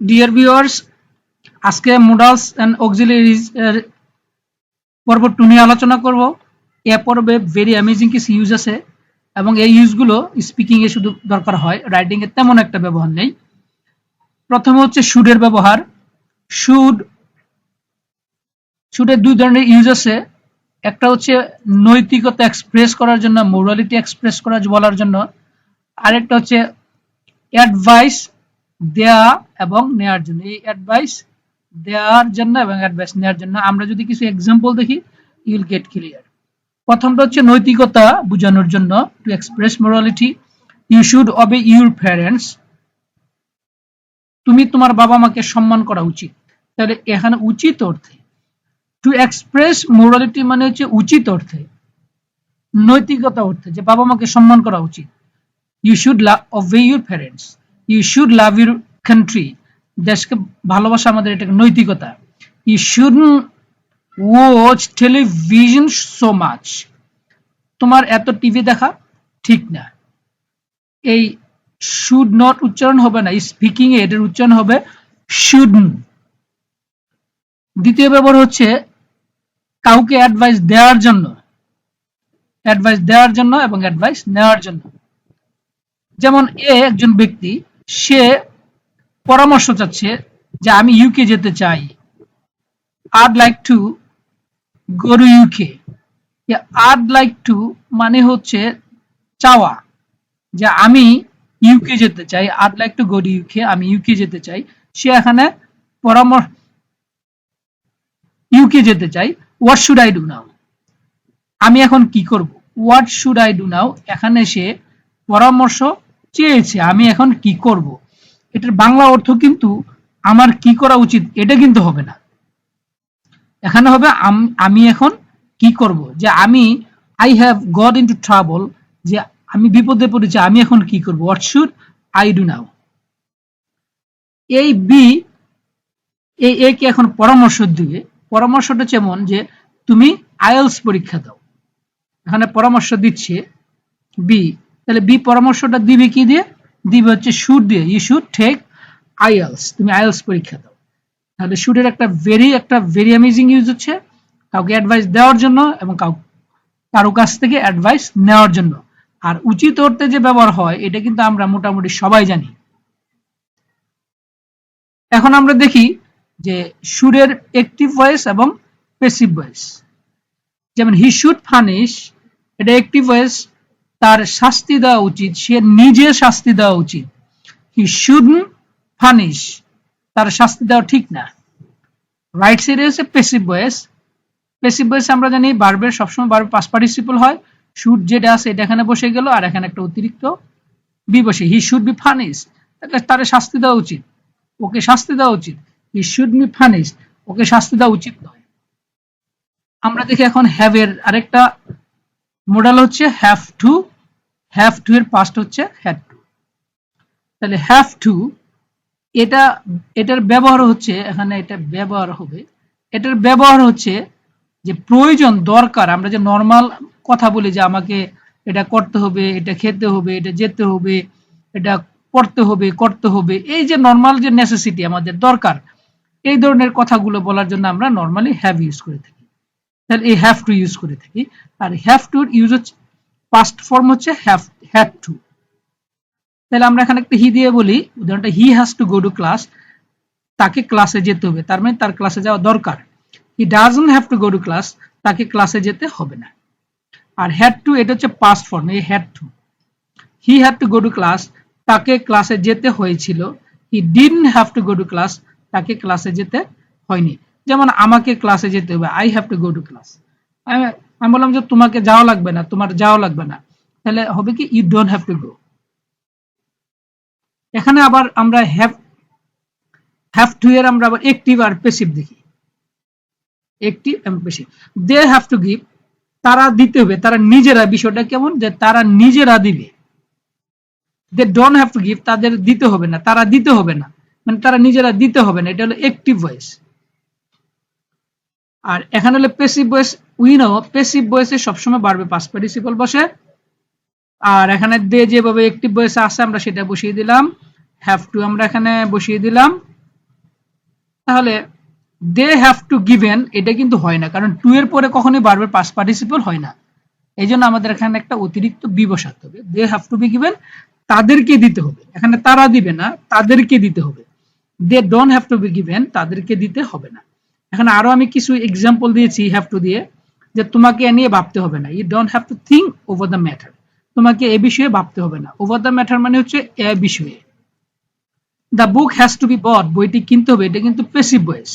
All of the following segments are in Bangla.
ডিয়ার ভিউয়ার্স, আজকে মডালস অ্যান্ড অক্সিলারিজ এর পর্ব 2 নিয়ে আলোচনা করব। এ পর্বে ভেরি অ্যামেজিং কিছু ইউজ আছে এবং এই ইউজগুলো স্পিকিং এ শুধু দরকার হয়, রাইটিং এ তেমন একটা ব্যবহার নেই। প্রথমে হচ্ছে শুডের ব্যবহার। শুডের দুই ধরনের ইউজ আছে। একটা হচ্ছে নৈতিকতা এক্সপ্রেস করার জন্য, মোরালিটি এক্সপ্রেস করার বলার জন্য। আরেকটা হচ্ছে অ্যাডভাইস দেয়া এবং নেয়ার জন্য। এই অ্যাডভাইস দেওয়ার জন্য এবং অ্যাডভাইস নেওয়ার জন্য আমরা যদি কিছু এক্সাম্পল দেখি, ইউ উইল গেট ক্লিয়ার। প্রথমটা হচ্ছে নৈতিকতা বোঝানোর জন্য, to express morality. You should obey your parents. তুমি তোমার বাবা মাকে সম্মান করা উচিত। তাহলে এখানে উচিত অর্থে, টু এক্সপ্রেস মোরালিটি মানে হচ্ছে উচিত অর্থে, নৈতিকতা অর্থে, যে বাবা মাকে সম্মান করা উচিত। You should obey your parents. You should love your country. দেশকে ভালোবাসা আমাদের এটা নৈতিকতা। You shouldn't watch television so much. তোমার এত টিভি দেখা ঠিক না। এই শুড নট উচ্চারণ হবে না, স্পিকিং এ এটার উচ্চারণ হবে শুডন্ট। দ্বিতীয় ব্যবহার হচ্ছে কাউকে অ্যাডভাইস দেওয়ার জন্য, অ্যাডভাইস দেওয়ার জন্য এবং অ্যাডভাইস নেওয়ার জন্য। যেমন একজন ব্যক্তি, সে পরামর্শ চাচ্ছে যে আমি ইউকে যেতে চাই। I'd like to go to UK. I'd like to মানে হচ্ছে চাওয়া, যে আমি ইউকে যেতে চাই। I'd like to go to UK, আমি ইউকে যেতে চাই। সে এখানে পরামর্শ, ইউকে যেতে চাই। What should I do now? আমি এখন কি করব? What should I do now? এখানে সে পরামর্শ চেয়েছে, আমি এখন কি করব। এটার বাংলা অর্থ কিন্তু আমার কি করা উচিত এটা কিন্তু হবে না। এখানে হবে আমি এখন কি করব, যে আমি I have got into trouble, যে আমি বিপদে পড়েছি, আমি এখন কি করব। What should I do now. এই বি, এই এ কে এখন পরামর্শ দিবে। পরামর্শটা যেমন যে তুমি আইএলস পরীক্ষা দাও, এখানে পরামর্শ দিচ্ছে বি। তাহলে বি পরামর্শটা দিবে কি দিয়ে? দিবে হচ্ছে শুড দিয়ে। ইউ শুড টেক আইএলস, তুমি আইএলস পরীক্ষা দাও। তাহলে শুডের একটা ভেরি অ্যামেজিং ইউজ হচ্ছে কাউকে অ্যাডভাইস দেওয়ার জন্য এবং কারো কাছ থেকে অ্যাডভাইস নেওয়ার জন্য। আর উচিত অর্থে যে ব্যবহার হয় এটা কিন্তু আমরা মোটামুটি সবাই জানি। এখন আমরা দেখি যে শুডের অ্যাক্টিভ ভয়েস এবং প্যাসিভ ভয়েস। যেমন হি শুড পানিশ, এটা অ্যাক্টিভ ভয়েস, তার শাস্তি দেওয়া উচিত, সে নিজে শাস্তি দেওয়া উচিত। হি শুডন্ট পানিশ, তার শাস্তি দেওয়া ঠিক না। রাইট সাইডে হচ্ছে প্যাসিভ ভয়েস। প্যাসিভ ভয়েস আমরা জানি ভার্বের সবসময় ভার্ব পাস্ট পার্টিসিপল হয়। শুড যেটা আছে এটা এখানে বসে গেল, আর এখানে একটা অতিরিক্ত বি বসে। হি শুড বি পানিশড, তার শাস্তি দেওয়া উচিত, ওকে শাস্তি দেওয়া উচিত। হি শুড বি পানিশড, ওকে শাস্তি দেওয়া উচিত নয়। আমরা দেখি এখন হ্যাভ এর আরেকটা মডেল হচ্ছে হ্যাভ টু। হ্যাভ টু এর পাস্ট হচ্ছে হ্যাড টু। তাহলে হ্যাভ টু, এটার ব্যবহার হচ্ছে, এখানে এটা ব্যবহার হবে, এটার ব্যবহার হচ্ছে যে প্রয়োজন, দরকার। আমরা যে নর্মাল কথা বলি যে আমাকে এটা করতে হবে, এটা খেতে হবে, এটা যেতে হবে, এটা পড়তে হবে, করতে হবে, এই যে নর্মাল যে নেসেসিটি আমাদের দরকার, এই ধরনের কথাগুলো বলার জন্য আমরা নর্মালি হ্যাভ ইউজ করে থাকি। তাহলে এই হ্যাভ টু ইউজ করে থাকি। আর হ্যাভ টুর ইউজ হচ্ছে পাস্ট ফর্ম হচ্ছে হ্যাড টু। তাহলে আমরা এখানে একটা হি দিয়ে বলি, উদাহরণটা হি has to go to class, তাকে ক্লাসে যেতে হবে, তার মানে তার ক্লাসে যাওয়া দরকার। He doesn't have to go to class, তাকে ক্লাসে যেতে হবে না। আর হ্যাড টু, এটা হচ্ছে পাস্ট ফর্ম, এই had to. He had to go to class, তাকে ক্লাসে যেতে হয়েছিল। He didn't have to go to class, তাকে ক্লাসে যেতে হয়নি। যেমন আমাকে ক্লাসে যেতে হবে, I have to go to class. আমি বললাম যে তোমাকে যাওয়া লাগবে না, তোমার যাওয়া লাগবে না, তাহলে হবে কি you don't have to go. এখানে আবার আমরা হ্যাভ টু এর আমরা আবার অ্যাক্টিভ আর প্যাসিভ দেখি। অ্যাক্টিভ এবং passive. They have to give, তারা দিতে হবে, তারা নিজেরা। বিষয়টা কেমন, যে তারা নিজেরা দিবে। They don't have to give, তাদের দিতে হবে না, তারা দিতে হবে না, মানে তারা নিজেরা দিতে হবে না। এটা হলো অ্যাক্টিভ ভয়েস। আর এখানে হলো passive voice. We know passive ভয়েসে সবসময় ভার্বে পাস্ট পার্টিসিপল বসে। আর এখানে দে যেভাবে অ্যাক্টিভ ভয়েসে আছে আমরা সেটা বসিয়ে দিলাম, হ্যাভ টু আমরা এখানে বসিয়ে দিলাম, তাহলে দে হ্যাভ টু গিভেন এটা কিন্তু হয় না, কারণ টু এর পরে কখনোই ভার্বের পাস্ট পার্টিসিপল হয় না। এই জন্য আমাদের এখানে একটা অতিরিক্ত বি বসাতে হবে। They have to be given, তাদেরকে দিতে হবে। এখানে তারা দিবে না, তাদেরকে দিতে হবে। They don't have to be given, তাদেরকে দিতে হবে না। এখানে আরো আমি কিছু এক্সাম্পল দিয়েছি হ্যাভ টু দিয়ে, যে তোমাকে এ নিয়ে ভাবতে হবে না। You don't have to think over the matter, তোমাকে এ বিষয়ে ভাবতে হবে না। ওভার দ্য ম্যাটার মানে হচ্ছে এ বিষয়ে। The book has to be bought, বইটি কিনতে হবে, এটা কিন্তু passive voice.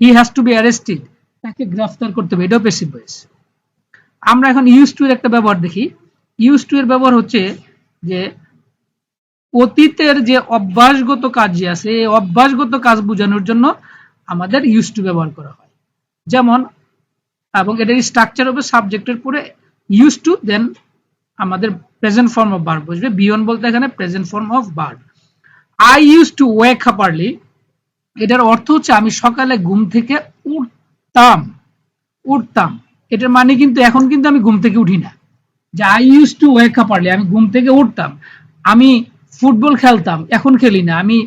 He has to be arrested, তাকে গ্রেফতার করতে হবে, এটাও প্যাসিভ ভয়েস। আমরা এখন ইউজ টু এর একটা ব্যবহার দেখি। ইউজ টু এর ব্যবহার হচ্ছে যে অতীতের যে অভ্যাসগত কাজ যে আছে, এই অভ্যাসগত কাজ বোঝানোর জন্য আমাদের ইউজ টু ব্যবহার করা হয়। যেমন, এবং এটার স্ট্রাকচার হবে সাবজেক্টের পরে ইউজ টু, দেন আমাদের প্রেজেন্ট ফর্ম অফ ভার্ব বসবে। বিয়ন বলতে এখানে present form of verb. I use to wake up early, এটার অর্থ হচ্ছে আমি সকালে ঘুম থেকে উঠতাম। এটার মানে কিন্তু এখন কিন্তু আমি ঘুম থেকে উঠি না। যে I use to wake up early, আমি ঘুম থেকে উঠতাম। আমি ফুটবল খেলতাম, এখন খেলি না। আমি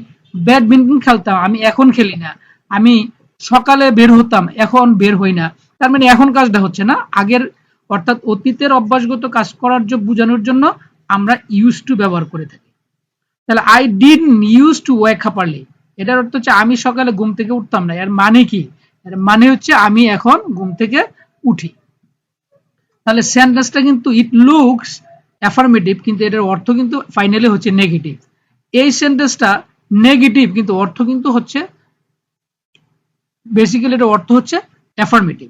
ব্যাডমিন্টন খেলতাম, আমি এখন খেলি না। আমি সকালে বের হতাম, এখন বের হই না। তার মানে এখন কাজটা হচ্ছে না, আগের অর্থাৎ অতীতের অভ্যাসগত কাজ করার বোঝানোর জন্য আমরা ইউজ টু ব্যবহার করে থাকি। তাহলে I didn't use two wake up early, এটার অর্থ হচ্ছে আমি সকালে ঘুম থেকে উঠতাম না। এর মানে কি? এর মানে হচ্ছে আমি এখন ঘুম থেকে উঠি। তাহলে সেন্টেন্সটা কিন্তু ইট লুকস অ্যাফার্মেটিভ, কিন্তু এটার অর্থ কিন্তু ফাইনালি হচ্ছে নেগেটিভ। এই সেন্টেন্সটা নেগেটিভ, কিন্তু অর্থ কিন্তু হচ্ছে বেসিক্যালি এটার অর্থ হচ্ছে অ্যাফার্মেটিভ।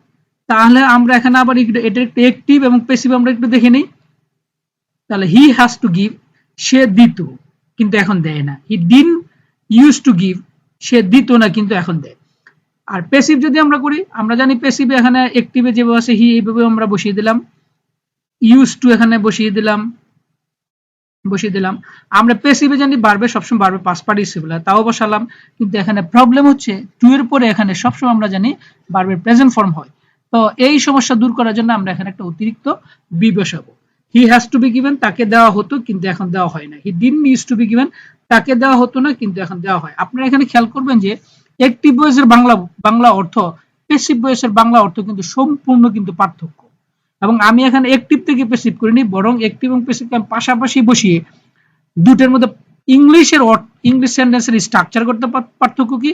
তাহলে আমরা এখানে আবার এটা একটু অ্যাক্টিভ এবং প্যাসিভ আমরা একটু দেখে নিই। তাহলে হি হ্যাজ টু গিভ, সে দিত কিন্তু এখন দেয় না। He didn't use to give, সে দিত না কিন্তু এখন দেয়। আর প্যাসিভ যদি আমরা করি, আমরা জানি প্যাসিভে এখানে অ্যাক্টিভে যেভাবে আছে হি, এইভাবে আমরা বসিয়ে দিলাম। ইউজ টু এখানে বসিয়ে দিলাম। আমরা প্যাসিভে জানি ভার্বে সবসময় ভার্বে পাস্ট পার্টিসিপল, তাও বসালাম। কিন্তু এখানে প্রবলেম হচ্ছে টু এর পরে এখানে সবসময় আমরা জানি ভার্বের প্রেজেন্ট ফর্ম হয়। তো এই সমস্যা দূর করার জন্য আমরা এখানে একটা অতিরিক্ত বি বসাবো। হি হ্যাজ টু বি গিভেন, তাকে দেওয়া হতো কিন্তু এখন দেওয়া হয় না। He didn't use two be given, তাকে দেওয়া হতো না কিন্তু এখন দেওয়া হয়। আপনারা এখানে খেয়াল করবেন যে অ্যাক্টিভ ভয়েসের বাংলা অর্থ, প্যাসিভ ভয়েসের বাংলা অর্থ কিন্তু সম্পূর্ণ কিন্তু পার্থক্য। এবং আমি এখানে অ্যাক্টিভ থেকে প্যাসিভ করিনি, বরং অ্যাক্টিভ এবং প্যাসিভকে আমি পাশাপাশি বসিয়ে দুটোর মধ্যে ইংলিশ সেন্টেন্সের স্ট্রাকচারগত পার্থক্য কি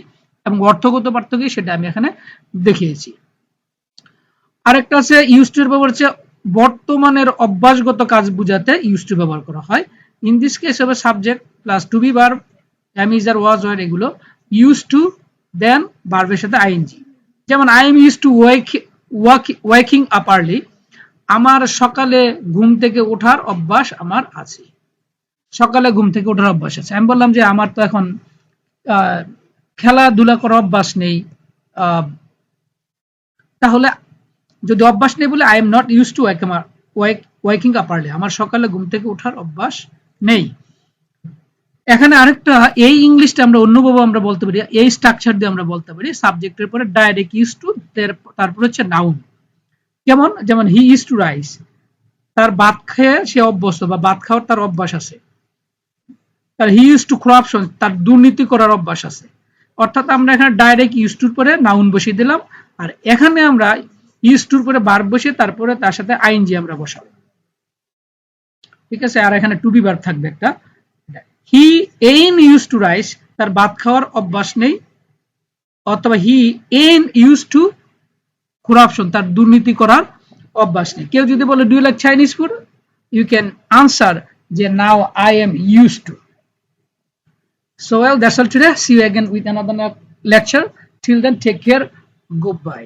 এবং অর্থগত পার্থক্য কি সেটা আমি এখানে দেখিয়েছি। আরেকটা আছে ইউজ টু এর ব্যবহার হচ্ছে বর্তমানের অভ্যাসগত কাজ বোঝাতে ইউজ টু ব্যবহার করা হয়। ইন দিস কেস হবে subject plus to be verb, am is are was were, এগুলো ইউজ টু, দেন ভার্বের সাথে আইএনজি। যেমন I am use to waking up early, আমার সকালে ঘুম থেকে ওঠার অভ্যাস আমার আছে। সকালে ঘুম থেকে ওঠার অভ্যাস আছে। আমি বললাম যে আমার তো এখন খেলাধুলা করার অভ্যাস নেই। তাহলে যদি অভ্যাস নেই বলে I am not use to waking up early, আমার সকালে ঘুম থেকে ওঠার অভ্যাস নেই। এখানে আরেকটা এই ইংলিশটা আমরা অন্যভাবে আমরা বলতে পারি, এই স্ট্রাকচার দিয়ে আমরা বলতে পারি সাবজেক্টের পরে ডাইরেক্ট ইউজ টু, তারপর হচ্ছে নাউন। যেমন হি ইউজ টু রাইস, তার ভাত খেয়ে সে অভ্যস্ত বা ভাত খাওয়ার তার অভ্যাস আছে। তার হি ইউজ টু করাপশন, তার দুর্নীতি করার অভ্যাস আছে। অর্থাৎ আমরা এখানে ডাইরেক্ট ইউজ টুর পরে নাউন বসিয়ে দিলাম, আর এখানে আমরা ইউজ টুর পরে ভার্ব বসিয়ে তারপরে তার সাথে আইএনজি আমরা বসাবো। ঠিক আছে, আর এখানে টু বি ভার্ব থাকবে একটা। He ain't use to rice, তার ভাত খাওয়ার অভ্যাস নেই। অথবা he ain't use to corruption, তার দুর্নীতি করার অভ্যাস নেই। কেউ যদি বলে do you like Chinese food, you can answer যে now I am use to. So well, that's all today. See you again with another lecture. Till then, take care. Goodbye.